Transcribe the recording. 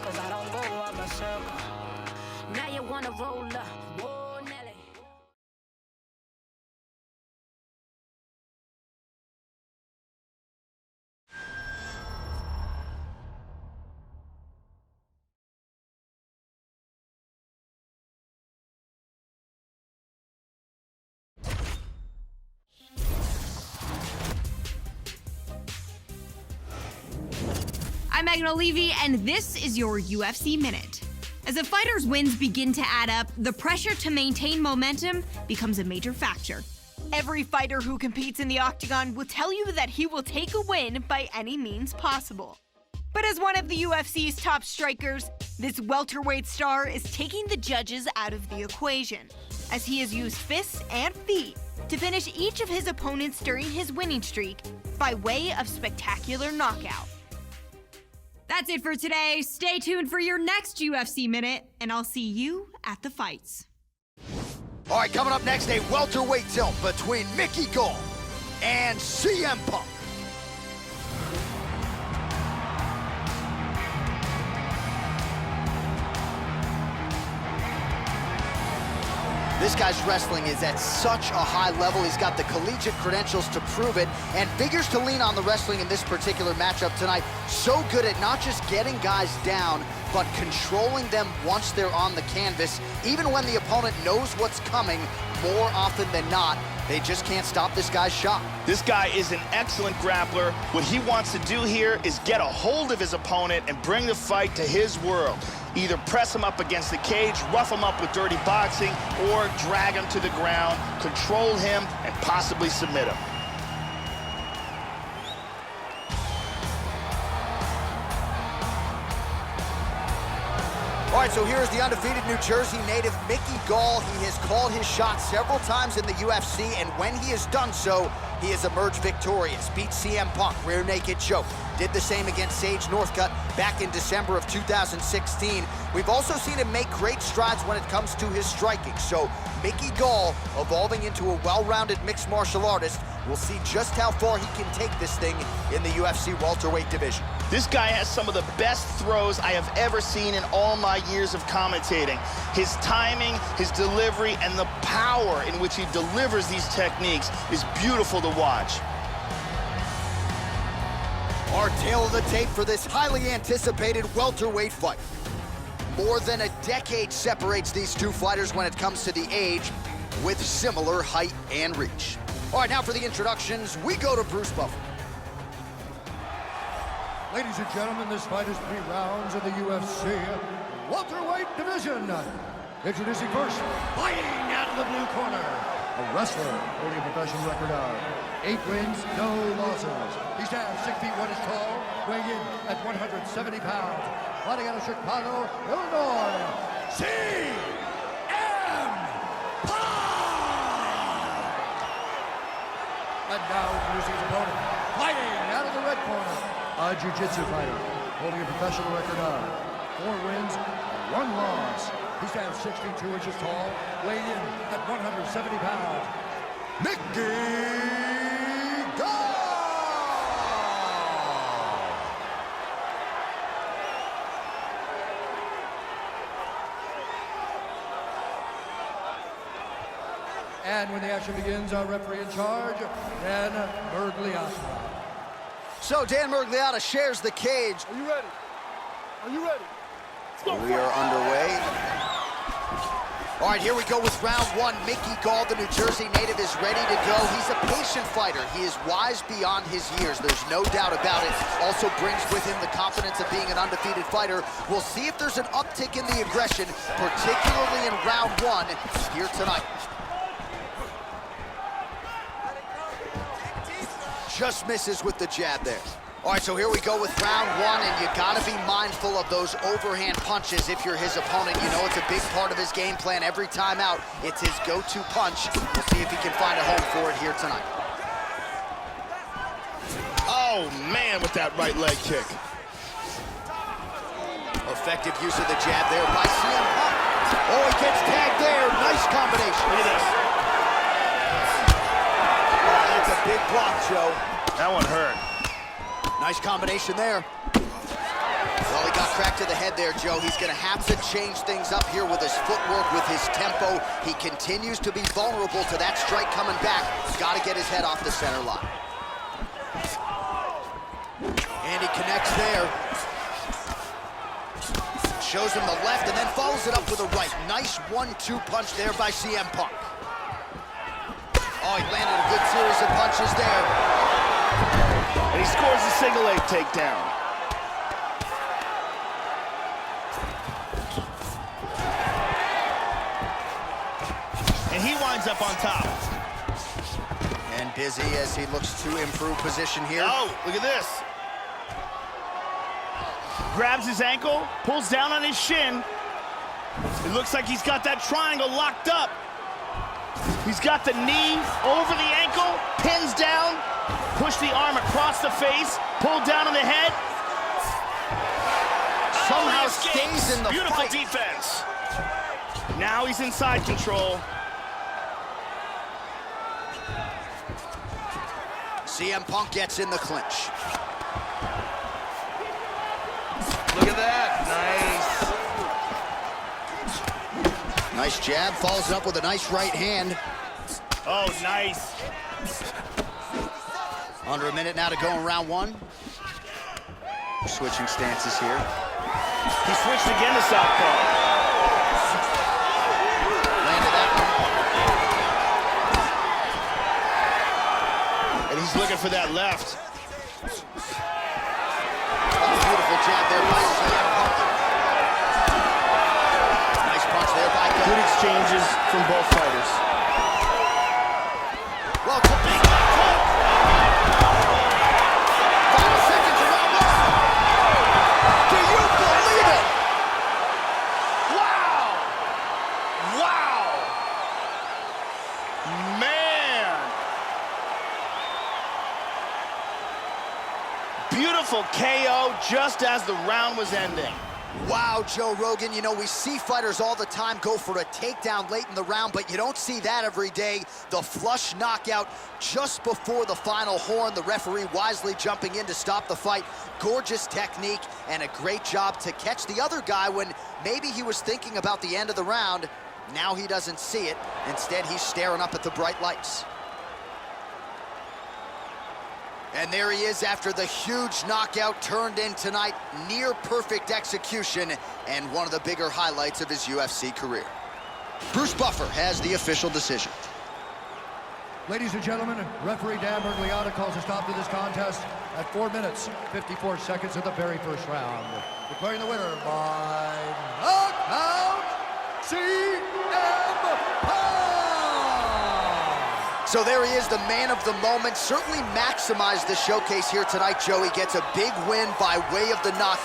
cause I don't go up a circle. Now you wanna roll up. Whoa, Nelly. I'm Megan O'Leary, and this is your UFC Minute. As a fighter's wins begin to add up, the pressure to maintain momentum becomes a major factor. Every fighter who competes in the octagon will tell you that he will take a win by any means possible. But as one of the UFC's top strikers, this welterweight star is taking the judges out of the equation, as he has used fists and feet to finish each of his opponents during his winning streak by way of spectacular knockout. That's it for today. Stay tuned for your next UFC Minute, and I'll see you at the fights. All right, coming up next, a welterweight tilt between Micki Gala and CM Punk. This guy's wrestling is at such a high level. He's got the collegiate credentials to prove it, and figures to lean on the wrestling in this particular matchup tonight. So good at not just getting guys down, but controlling them once they're on the canvas. Even when the opponent knows what's coming, more often than not, they just can't stop this guy's shot. This guy is an excellent grappler. What he wants to do here is get a hold of his opponent and bring the fight to his world. Either press him up against the cage, rough him up with dirty boxing, or drag him to the ground, control him, and possibly submit him. All right, so here is the undefeated New Jersey native, Micki Gala. He has called his shot several times in the UFC, and when he has done so, he has emerged victorious. Beat CM Punk, rear naked choke. Did the same against Sage Northcutt back in December of 2016. We've also seen him make great strides when it comes to his striking. So Micki Gala evolving into a well-rounded mixed martial artist. We'll see just how far he can take this thing in the UFC welterweight division. This guy has some of the best throws I have ever seen in all my years of commentating. His timing, his delivery, and the power in which he delivers these techniques is beautiful to watch. Our tale of the tape for this highly anticipated welterweight fight. More than a decade separates these two fighters when it comes to the age, with similar height and reach. All right, now for the introductions, we go to Bruce Buffer. Ladies and gentlemen, this fight is 3 rounds in the UFC welterweight division. Introducing first, fighting out of the blue corner, a wrestler holding a professional record of 8 wins, no losses. He stands 6 feet 1 inch tall, weighing in at 170 pounds. Fighting out of Chicago, Illinois, CM Punk! And now introducing his opponent, fighting out of the red corner, a jiu-jitsu fighter, holding a professional record of 4 wins, 1 loss. He stands 6 feet 2 inches tall, weighing in at 170 pounds. Micki Gala! And when the action begins, our referee in charge, Dan Mergliata. So Dan Mergliata shares the cage. Are you ready? Are you ready? We are underway. All right, here we go with round 1. Micki Gala, the New Jersey native, is ready to go. He's a patient fighter. He is wise beyond his years. There's no doubt about it. Also brings with him the confidence of being an undefeated fighter. We'll see if there's an uptick in the aggression, particularly in round 1 here tonight. Just misses with the jab there. All right, so here we go with round 1, and you gotta be mindful of those overhand punches if you're his opponent. You know it's a big part of his game plan every time out. It's his go-to punch. We'll see if he can find a home for it here tonight. Oh, man, with that right leg kick. Effective use of the jab there by CM Punk. Oh, he gets tagged there. Nice combination. Look at this. Oh, that's a big block, Joe. That one hurt. Nice combination there. Well, he got crack to the head there, Joe. He's going to have to change things up here with his footwork, with his tempo. He continues to be vulnerable to that strike coming back. He's got to get his head off the center line. And he connects there. Shows him the left and then follows it up with a right. Nice 1-2 punch there by CM Punk. Oh, he landed a good series of punches there. And he scores a single leg takedown. And he winds up on top. And busy as he looks to improve position here. Oh, look at this. Grabs his ankle, pulls down on his shin. It looks like he's got that triangle locked up. He's got the knee over the ankle, pins down, push the arm across the face, pull down on the head. Somehow stays in the Beautiful fight. defense. Now he's inside control. CM Punk gets in the clinch. Look at that. Nice. Nice jab, follows up with a nice right hand. Oh, nice. Under a minute now to go in round one. Switching stances here. He switched again to southpaw. Landed that one. And he's looking for that left. Beautiful jab there by CM Punk. Nice punch there by Gala. Good exchanges from both fighters. Well, big left hook. 5 seconds around this. Do you believe it? Wow! Wow! Man! Beautiful KO just as the round was ending. Wow, Joe Rogan, you know, we see fighters all the time go for a takedown late in the round, but you don't see that every day. The flush knockout just before the final horn, the referee wisely jumping in to stop the fight. Gorgeous technique and a great job to catch the other guy when maybe he was thinking about the end of the round. Now he doesn't see it. Instead, he's staring up at the bright lights. And there he is after the huge knockout turned in tonight. Near perfect execution and one of the bigger highlights of his UFC career. Bruce Buffer has the official decision. Ladies and gentlemen, referee Dan Bergliotta calls a stop to this contest at 4 minutes, 54 seconds of the very first round. Declaring the winner by knockout, CM Punk! So there he is, the man of the moment. Certainly maximized the showcase here tonight, Joey. Gets a big win by way of the knockout.